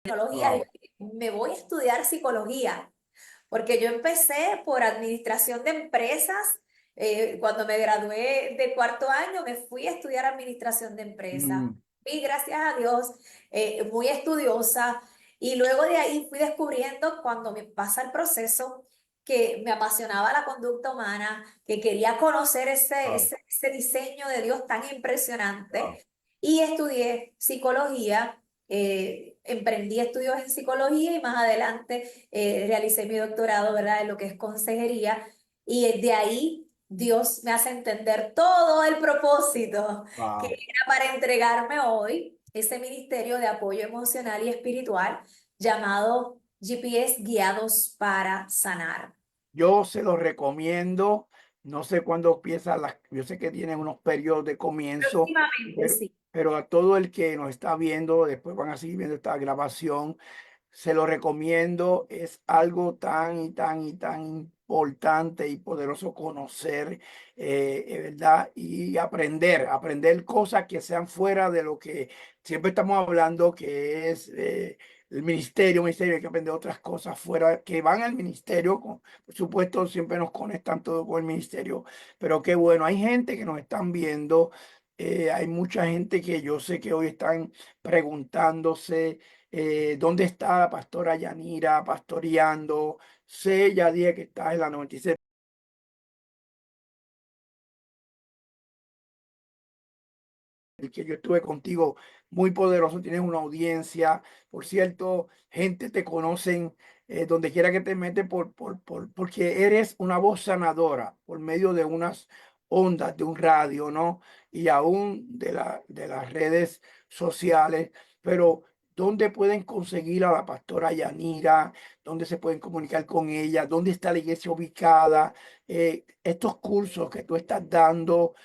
en tecnología. Wow. Me voy a estudiar psicología, porque yo empecé por administración de empresas Cuando me gradué de cuarto año, me fui a estudiar administración de empresas. Mm, Y gracias a Dios, muy estudiosa. Y luego de ahí fui descubriendo cuando me pasa el proceso que me apasionaba la conducta humana, que quería conocer wow, ese diseño de Dios tan wow. impresionante. Y estudié psicología, emprendí estudios en psicología y más adelante realicé mi doctorado, ¿verdad?, en lo que es consejería. Y de ahí Dios me hace entender todo el propósito que Wow. era para entregarme hoy ese ministerio de apoyo emocional y espiritual llamado GPS Guiados para Sanar. Yo se los recomiendo. No sé cuándo empieza yo sé que tienen unos periodos de comienzo, Próximamente, sí. pero a todo el que nos está viendo, después van a seguir viendo esta grabación. Se lo recomiendo, es algo tan y tan y tan importante y poderoso conocer, ¿verdad? Y aprender cosas que sean fuera de lo que siempre estamos hablando, que es el ministerio, hay que aprender otras cosas fuera que van al ministerio. Por supuesto, siempre nos conectan todo con el ministerio, pero qué bueno, hay gente que nos están viendo, hay mucha gente que yo sé que hoy están preguntándose ¿dónde está la pastora Yanira pastoreando? Sé, ya dije que está en la 96, el que yo estuve contigo, muy poderoso, tienes una audiencia. Por cierto, gente te conocen donde quiera que te metes porque eres una voz sanadora por medio de unas ondas de un radio, ¿no? Y aún de las redes sociales. Pero ¿dónde pueden conseguir a la pastora Yanira? ¿Dónde se pueden comunicar con ella? ¿Dónde está la iglesia ubicada? Estos cursos que tú estás dando,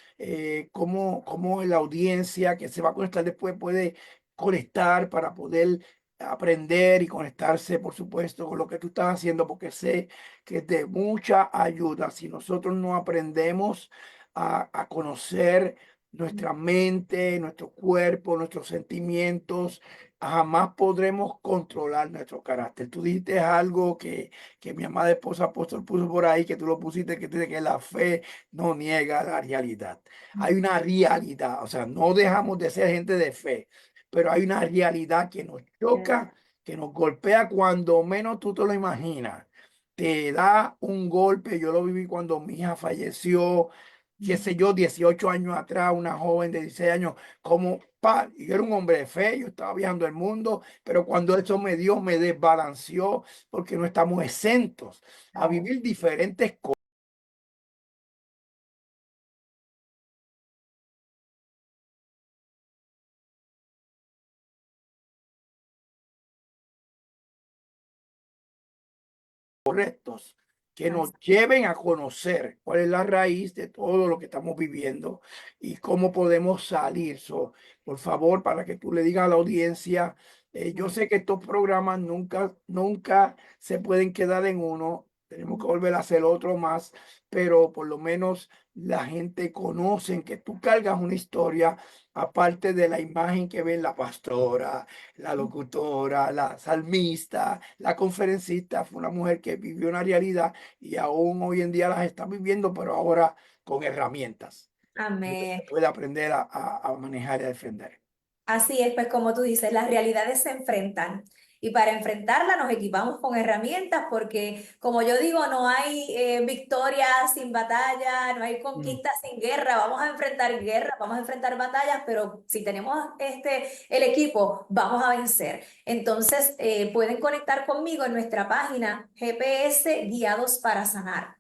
cómo la audiencia que se va a conectar después puede conectar para poder aprender y conectarse, por supuesto, con lo que tú estás haciendo, porque sé que es de mucha ayuda. Si nosotros no aprendemos a conocer nuestra mente, nuestro cuerpo, nuestros sentimientos, jamás podremos controlar nuestro carácter. Tú dijiste algo que mi amada esposa apóstol puso por ahí, que tú lo pusiste, que dice que la fe no niega la realidad. Hay una realidad, o sea, no dejamos de ser gente de fe, pero hay una realidad que nos choca, que nos golpea cuando menos tú te lo imaginas. Te da un golpe, yo lo viví cuando mi hija falleció, qué sé yo, 18 años atrás, una joven de 16 años, como, yo era un hombre de fe, yo estaba viajando el mundo, pero cuando eso me dio, me desbalanceó, porque no estamos exentos a vivir diferentes cosas correctos que nos lleven a conocer cuál es la raíz de todo lo que estamos viviendo y cómo podemos salir. Por favor, para que tú le digas a la audiencia, yo sé que estos programas nunca se pueden quedar en uno, tenemos que volver a hacer otro más, pero por lo menos la gente conoce que tú cargas una historia, aparte de la imagen que ven la pastora, la locutora, la salmista, la conferencista. Fue una mujer que vivió una realidad y aún hoy en día las está viviendo, pero ahora con herramientas de que se Amén. puede aprender a manejar y a defender. Así es, pues como tú dices, las realidades se enfrentan y para enfrentarlas nos equipamos con herramientas porque, como yo digo, no hay victoria sin batalla, no hay Mm, conquista sin guerra. Vamos a enfrentar guerra, vamos a enfrentar batallas, pero si tenemos el equipo, vamos a vencer. Entonces, pueden conectar conmigo en nuestra página GPS Guiados para Sanar.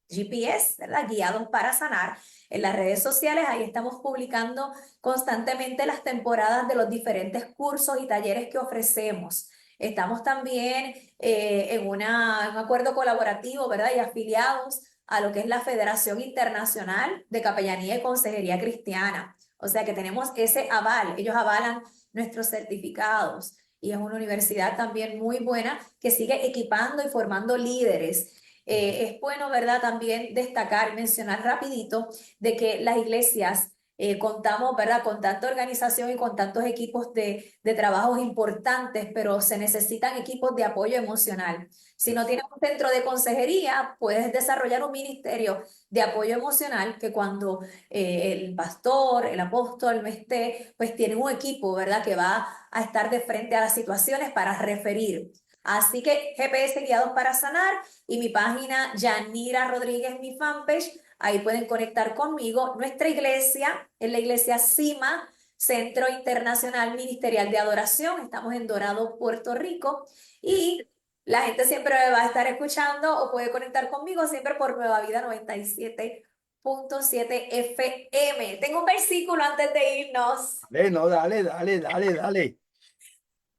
GPS, ¿verdad? Guiados para Sanar. En las redes sociales, ahí estamos publicando constantemente las temporadas de los diferentes cursos y talleres que ofrecemos. Estamos también en un acuerdo colaborativo, ¿verdad? Y afiliados a lo que es la Federación Internacional de Capellanía y Consejería Cristiana. O sea que tenemos ese aval, ellos avalan nuestros certificados y es una universidad también muy buena que sigue equipando y formando líderes. Es bueno, ¿verdad? También destacar, mencionar rapidito de que las iglesias contamos, ¿verdad?, con tanta organización y con tantos equipos de trabajos importantes, pero se necesitan equipos de apoyo emocional. Si no Es- tienes un centro de consejería, puedes desarrollar un ministerio de apoyo emocional que cuando el pastor, el apóstol no esté, pues tiene un equipo, ¿verdad?, que va a estar de frente a las situaciones para referir. Así que GPS Guiados para Sanar y mi página Yanira Rodríguez, mi fanpage, ahí pueden conectar conmigo. Nuestra iglesia es la iglesia CIMA, Centro Internacional Ministerial de Adoración. Estamos en Dorado, Puerto Rico. Y la gente siempre me va a estar escuchando o puede conectar conmigo siempre por Nueva Vida 97.7 FM. Tengo un versículo antes de irnos. No, dale, dale, dale, dale.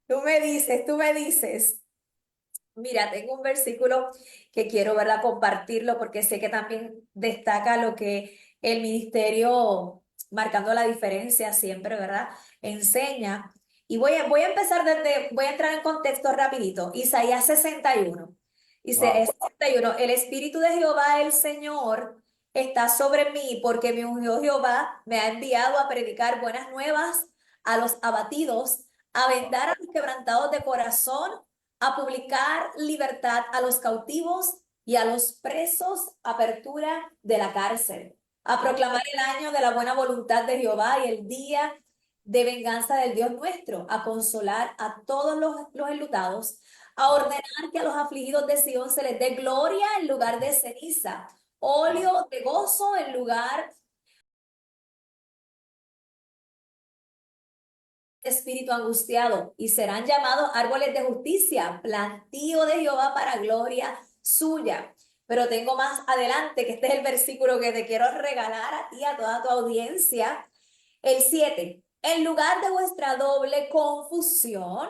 Tú me dices. Mira, tengo un versículo que quiero, ¿verdad?, compartirlo porque sé que también destaca lo que el ministerio, marcando la diferencia siempre, ¿verdad?, enseña. Y voy a empezar voy a entrar en contexto rapidito. Isaías 61. Wow. Isaías 61, el Espíritu de Jehová, el Señor, está sobre mí porque me ungió Jehová, me ha enviado a predicar buenas nuevas a los abatidos, a vendar a los quebrantados de corazón, a publicar libertad a los cautivos y a los presos, apertura de la cárcel, a proclamar el año de la buena voluntad de Jehová y el día de venganza del Dios nuestro, a consolar a todos los enlutados, a ordenar que a los afligidos de Sion se les dé gloria en lugar de ceniza, óleo de gozo en lugar espíritu angustiado, y serán llamados árboles de justicia, plantío de Jehová para gloria suya. Pero tengo más adelante, que este es el versículo que te quiero regalar a ti, a toda tu audiencia. El 7: en lugar de vuestra doble confusión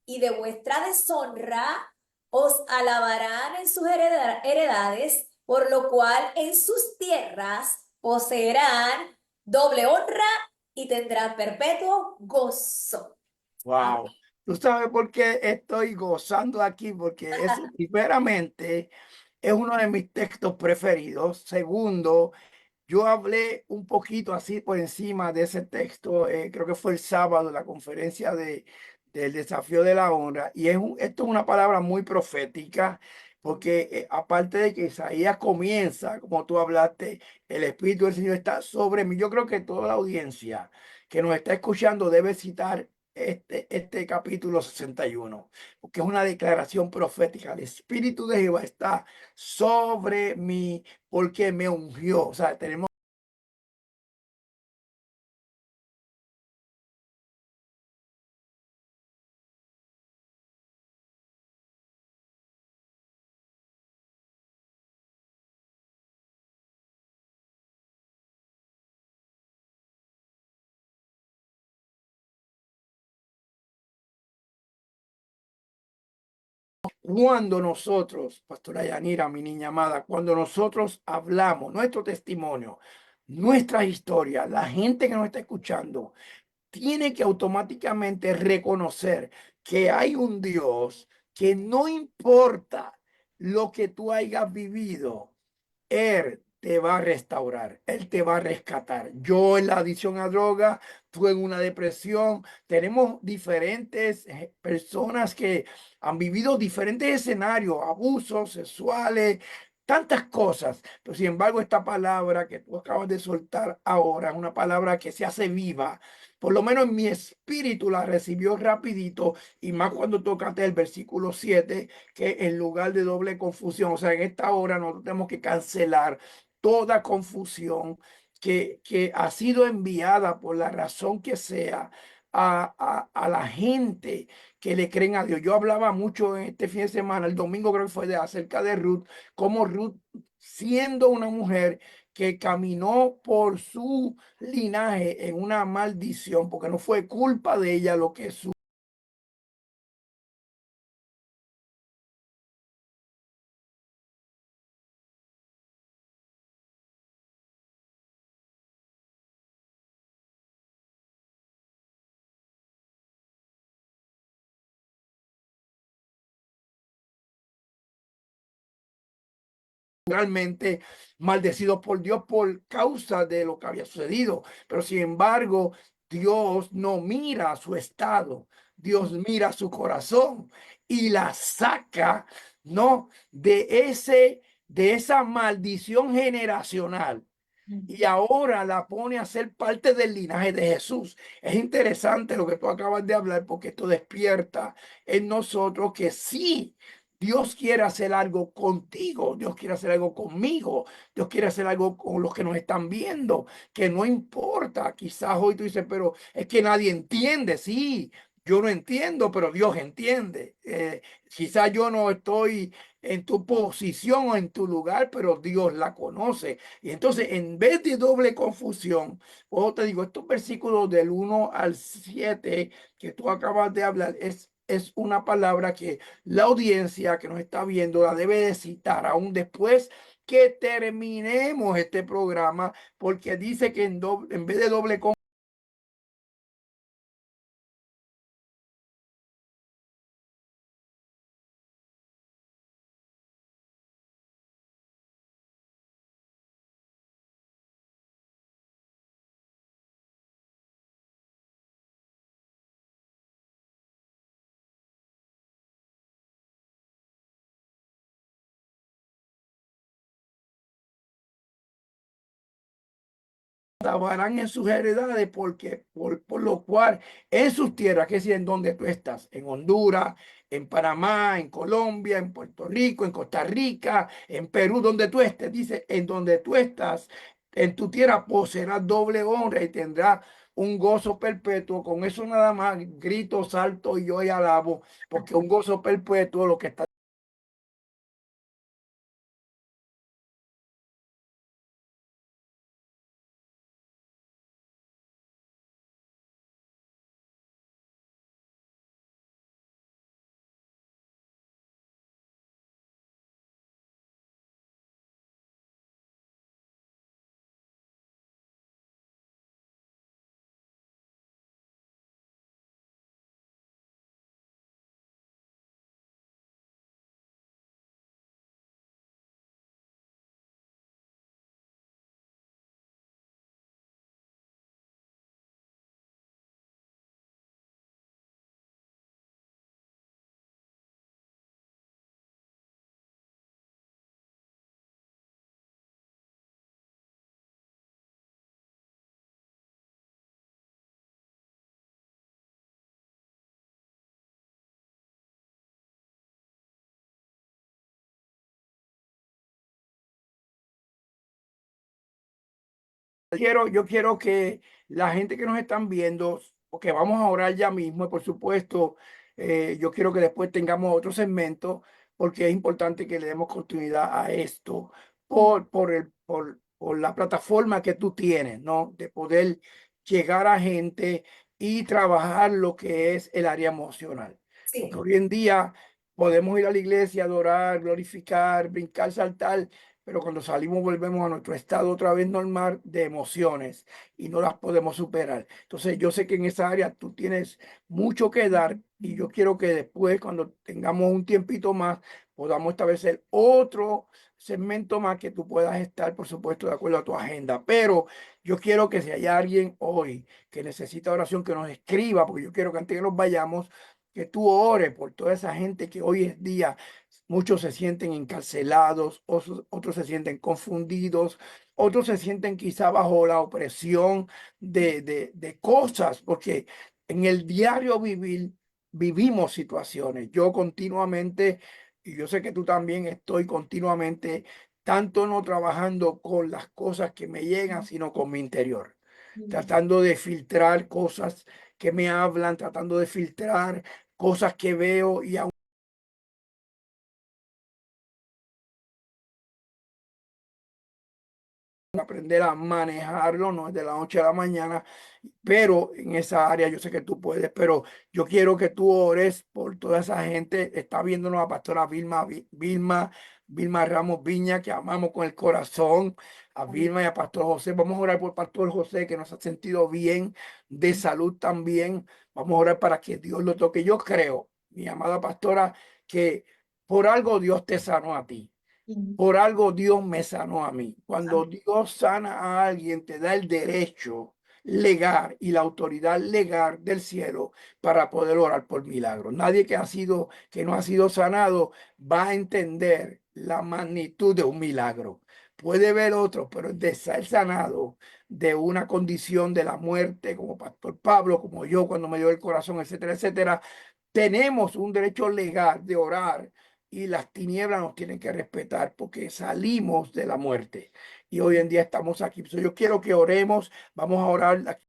y de vuestra deshonra, os alabarán en sus heredades, por lo cual en sus tierras poseerán doble honra y tendrán perpetuo gozo. Amén. Wow. ¿Tú sabes por qué estoy gozando aquí? Porque eso, primeramente, es uno de mis textos preferidos. Segundo, yo hablé un poquito así por encima de ese texto, creo que fue el sábado, en la conferencia del desafío de la honra, y esto es una palabra muy profética, porque aparte de que Isaías comienza, como tú hablaste, el Espíritu del Señor está sobre mí. Yo creo que toda la audiencia que nos está escuchando debe citar este capítulo 61, porque es una declaración profética. El Espíritu de Jehová está sobre mí porque me ungió. O sea, tenemos cuando nosotros, pastora Yanira, mi niña amada, cuando nosotros hablamos nuestro testimonio, nuestra historia, la gente que nos está escuchando, tiene que automáticamente reconocer que hay un Dios que no importa lo que tú hayas vivido, Él te va a restaurar, Él te va a rescatar. Yo en la adicción a droga, tú en una depresión, tenemos diferentes personas que han vivido diferentes escenarios, abusos sexuales, tantas cosas. Pero sin embargo, esta palabra que tú acabas de soltar ahora es una palabra que se hace viva. Por lo menos mi espíritu la recibió rapidito, y más cuando tocaste el versículo 7, que en lugar de doble confusión, o sea, en esta hora nosotros tenemos que cancelar toda confusión que ha sido enviada por la razón que sea a la gente que le creen a Dios. Yo hablaba mucho en este fin de semana, el domingo creo que fue, acerca de Ruth, como Ruth, siendo una mujer que caminó por su linaje en una maldición, porque no fue culpa de ella lo que su realmente maldecidos por Dios por causa de lo que había sucedido. Pero sin embargo, Dios no mira su estado, Dios mira su corazón y la saca, ¿no? De esa maldición generacional y ahora la pone a ser parte del linaje de Jesús. Es interesante lo que tú acabas de hablar porque esto despierta en nosotros que sí, Dios quiere hacer algo contigo, Dios quiere hacer algo conmigo, Dios quiere hacer algo con los que nos están viendo, que no importa, quizás hoy tú dices, pero es que nadie entiende, sí. Yo no entiendo, pero Dios entiende. Quizás yo no estoy en tu posición o en tu lugar, pero Dios la conoce. Y entonces, en vez de doble confusión, o te digo, estos versículos del 1 al 7 que tú acabas de hablar, es una palabra que la audiencia que nos está viendo la debe de citar aún después que terminemos este programa, porque dice que en vez de doble confusión, lavarán en sus heredades, porque por lo cual en sus tierras, que es en donde tú estás, en Honduras, en Panamá, en Colombia, en Puerto Rico, en Costa Rica, en Perú, donde tú estés, dice, en donde tú estás, en tu tierra poseerás doble honra y tendrás un gozo perpetuo. Con eso nada más grito, salto y yo y alabo, porque un gozo perpetuo lo que está yo quiero que la gente que nos están viendo, porque vamos a orar ya mismo, y por supuesto, yo quiero que después tengamos otro segmento, porque es importante que le demos continuidad a esto por la plataforma que tú tienes, ¿no? De poder llegar a gente y trabajar lo que es el área emocional. Porque Sí. hoy en día podemos ir a la iglesia, adorar, glorificar, brincar, saltar, pero cuando salimos volvemos a nuestro estado otra vez normal de emociones y no las podemos superar. Entonces yo sé que en esa área tú tienes mucho que dar y yo quiero que después, cuando tengamos un tiempito más, podamos establecer otro segmento más que tú puedas estar, por supuesto, de acuerdo a tu agenda. Pero yo quiero que si hay alguien hoy que necesita oración, que nos escriba, porque yo quiero que antes que nos vayamos, que tú ores por toda esa gente que hoy es día muchos se sienten encarcelados, otros se sienten confundidos, otros se sienten quizá bajo la opresión de cosas, porque en el diario vivir vivimos situaciones. Yo continuamente, y yo sé que tú también, estoy continuamente, tanto no trabajando con las cosas que me llegan, sino con mi interior, tratando de filtrar cosas que me hablan, tratando de filtrar cosas que veo y aprender a manejarlo, no es de la noche a la mañana, pero en esa área yo sé que tú puedes, pero yo quiero que tú ores por toda esa gente. Está viéndonos a pastora Vilma Ramos Viña, que amamos con el corazón, a Vilma y a pastor José. Vamos a orar por pastor José, que nos ha sentido bien de salud también. Vamos a orar para que Dios lo toque. Yo creo, mi amada pastora, que por algo Dios te sanó a ti. Por algo Dios me sanó a mí. Cuando Dios sana a alguien, te da el derecho legal y la autoridad legal del cielo para poder orar por milagros. Nadie que no ha sido sanado va a entender la magnitud de un milagro. Puede ver otro, pero de ser sanado de una condición de la muerte, como Pastor Pablo, como yo cuando me dio el corazón, etcétera, etcétera, tenemos un derecho legal de orar y las tinieblas nos tienen que respetar porque salimos de la muerte y hoy en día estamos aquí. So, yo quiero que oremos, vamos a orar aquí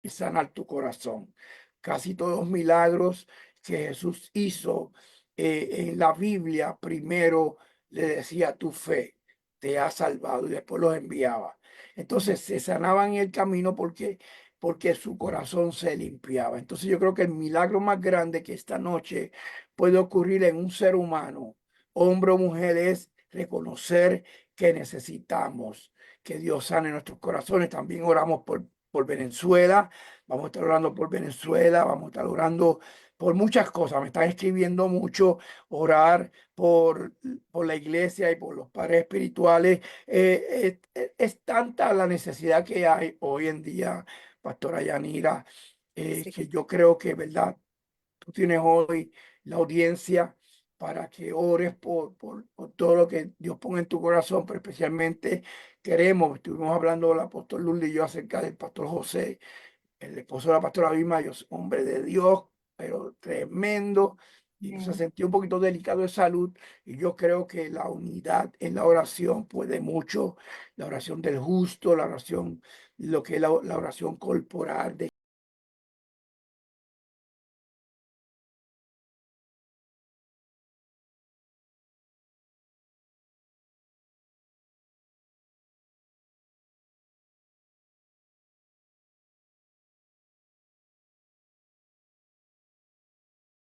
y sanar tu corazón. Casi todos los milagros que Jesús hizo en la Biblia, primero le decía tu fe te ha salvado y después los enviaba. Entonces se sanaban en el camino porque su corazón se limpiaba. Entonces yo creo que el milagro más grande que esta noche puede ocurrir en un ser humano, hombre o mujer, es reconocer que necesitamos que Dios sane nuestros corazones. También oramos por Venezuela. Vamos a estar orando por Venezuela, vamos a estar orando por muchas cosas. Me están escribiendo mucho orar por la iglesia y por los padres espirituales. Es tanta la necesidad que hay hoy en día, Pastora Yanira, Sí. que yo creo que, ¿verdad? Tú tienes hoy la audiencia para que ores por todo lo que Dios pone en tu corazón, pero especialmente estuvimos hablando el apóstol Lula y yo acerca del pastor José, el esposo de la pastora Vilma. Yo soy hombre de Dios, pero tremendo, y se sentía un poquito delicado de salud, y yo creo que la unidad en la oración puede mucho, la oración del justo, la oración, lo que es la oración corporal de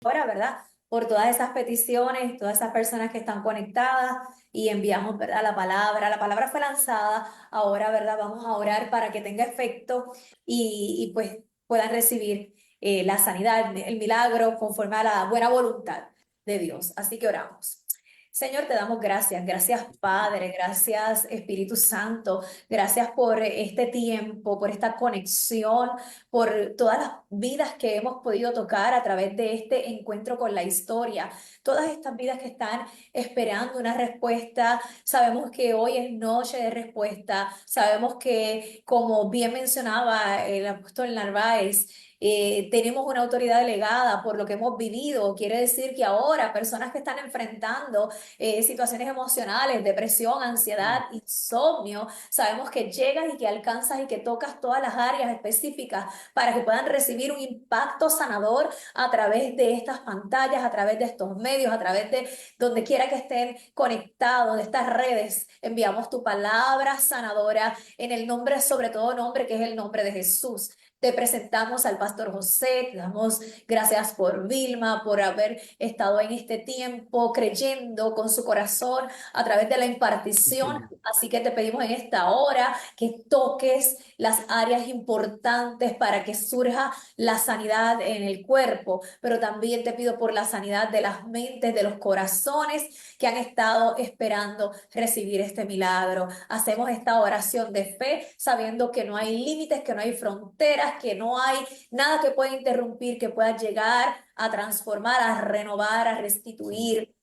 Ahora, ¿verdad? Por todas esas peticiones, todas esas personas que están conectadas y enviamos, ¿verdad? La palabra fue lanzada, ahora, ¿verdad? Vamos a orar para que tenga efecto y pues puedan recibir la sanidad, el milagro conforme a la buena voluntad de Dios. Así que oramos. Señor, te damos gracias, gracias Padre, gracias Espíritu Santo, gracias por este tiempo, por esta conexión, por todas las vidas que hemos podido tocar a través de este encuentro con la historia, todas estas vidas que están esperando una respuesta. Sabemos que hoy es noche de respuesta, sabemos que, como bien mencionaba el apóstol Narváez, tenemos una autoridad delegada por lo que hemos vivido. Quiere decir que ahora personas que están enfrentando situaciones emocionales, depresión, ansiedad, insomnio, sabemos que llegas y que alcanzas y que tocas todas las áreas específicas para que puedan recibir un impacto sanador a través de estas pantallas, a través de estos medios, a través de donde quiera que estén conectados, de estas redes. Enviamos tu palabra sanadora en el nombre, sobre todo nombre, que es el nombre de Jesús. Te presentamos al pastor José, te damos gracias por Vilma, por haber estado en este tiempo creyendo con su corazón a través de la impartición. Así que te pedimos en esta hora que toques las áreas importantes para que surja la sanidad en el cuerpo, pero también te pido por la sanidad de las mentes, de los corazones que han estado esperando recibir este milagro. Hacemos esta oración de fe sabiendo que no hay límites, que no hay fronteras, que no hay nada que pueda interrumpir, que pueda llegar a transformar, a renovar, a restituir,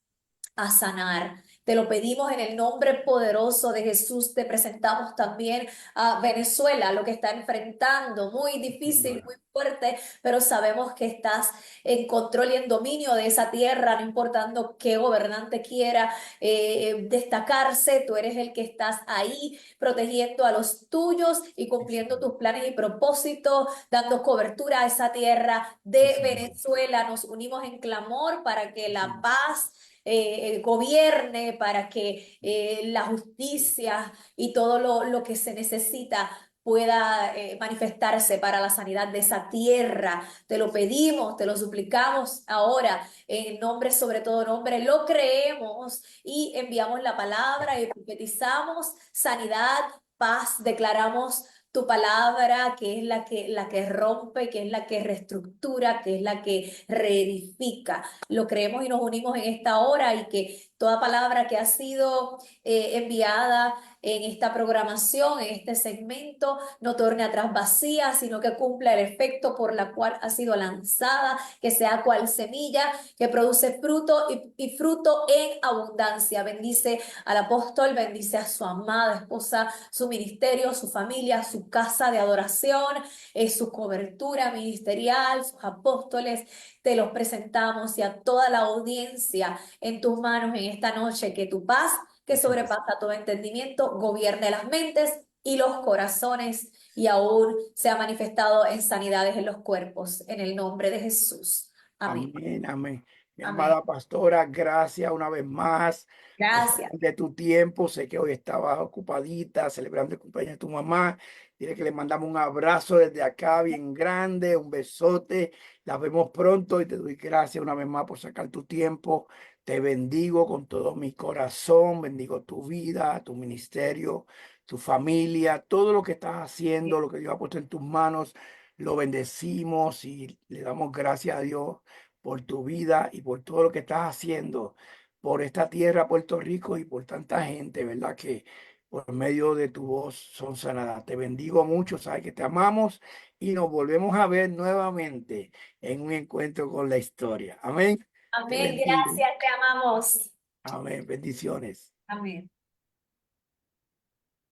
a sanar. Te lo pedimos en el nombre poderoso de Jesús. Te presentamos también a Venezuela, lo que está enfrentando, muy difícil, muy fuerte, pero sabemos que estás en control y en dominio de esa tierra, no importando qué gobernante quiera destacarse, tú eres el que estás ahí protegiendo a los tuyos y cumpliendo tus planes y propósitos, dando cobertura a esa tierra de Venezuela. Nos unimos en clamor para que la paz gobierne, para que la justicia y todo lo que se necesita pueda manifestarse para la sanidad de esa tierra. Te lo pedimos, te lo suplicamos ahora, en nombre, sobre todo nombre, lo creemos y enviamos la palabra y profetizamos sanidad, paz, declaramos tu palabra, que es la que rompe, que es la que reestructura, que es la que reedifica. Lo creemos y nos unimos en esta hora, y que toda palabra que ha sido enviada en esta programación, en este segmento, no torne atrás vacía, sino que cumpla el efecto por la cual ha sido lanzada, que sea cual semilla que produce fruto y fruto en abundancia. Bendice al apóstol, bendice a su amada esposa, su ministerio, su familia, su casa de adoración, su cobertura ministerial, sus apóstoles. Te los presentamos, y a toda la audiencia en tus manos en esta noche. Que tu paz, que sobrepasa todo entendimiento, gobierne las mentes y los corazones, y aún se ha manifestado en sanidades en los cuerpos, en el nombre de Jesús. Amén. Amén, amén. Mi Amén. amada pastora, gracias una vez más por Gracias. sacar de tu tiempo. Sé que hoy estabas ocupadita celebrando el cumpleaños de tu mamá. Dile que le mandamos un abrazo desde acá bien grande, un besote. La vemos pronto y te doy gracias una vez más por sacar tu tiempo. Te bendigo con todo mi corazón. Bendigo tu vida, tu ministerio, tu familia, todo lo que estás haciendo, lo que Dios ha puesto en tus manos. Lo bendecimos y le damos gracias a Dios por tu vida y por todo lo que estás haciendo por esta tierra, Puerto Rico, y por tanta gente, ¿verdad? Que por medio de tu voz son sanadas. Te bendigo mucho, sabes que te amamos y nos volvemos a ver nuevamente en un encuentro con la historia. Amén. Te Amén. bendigo. Gracias. Te amamos. Amén. Bendiciones. Amén.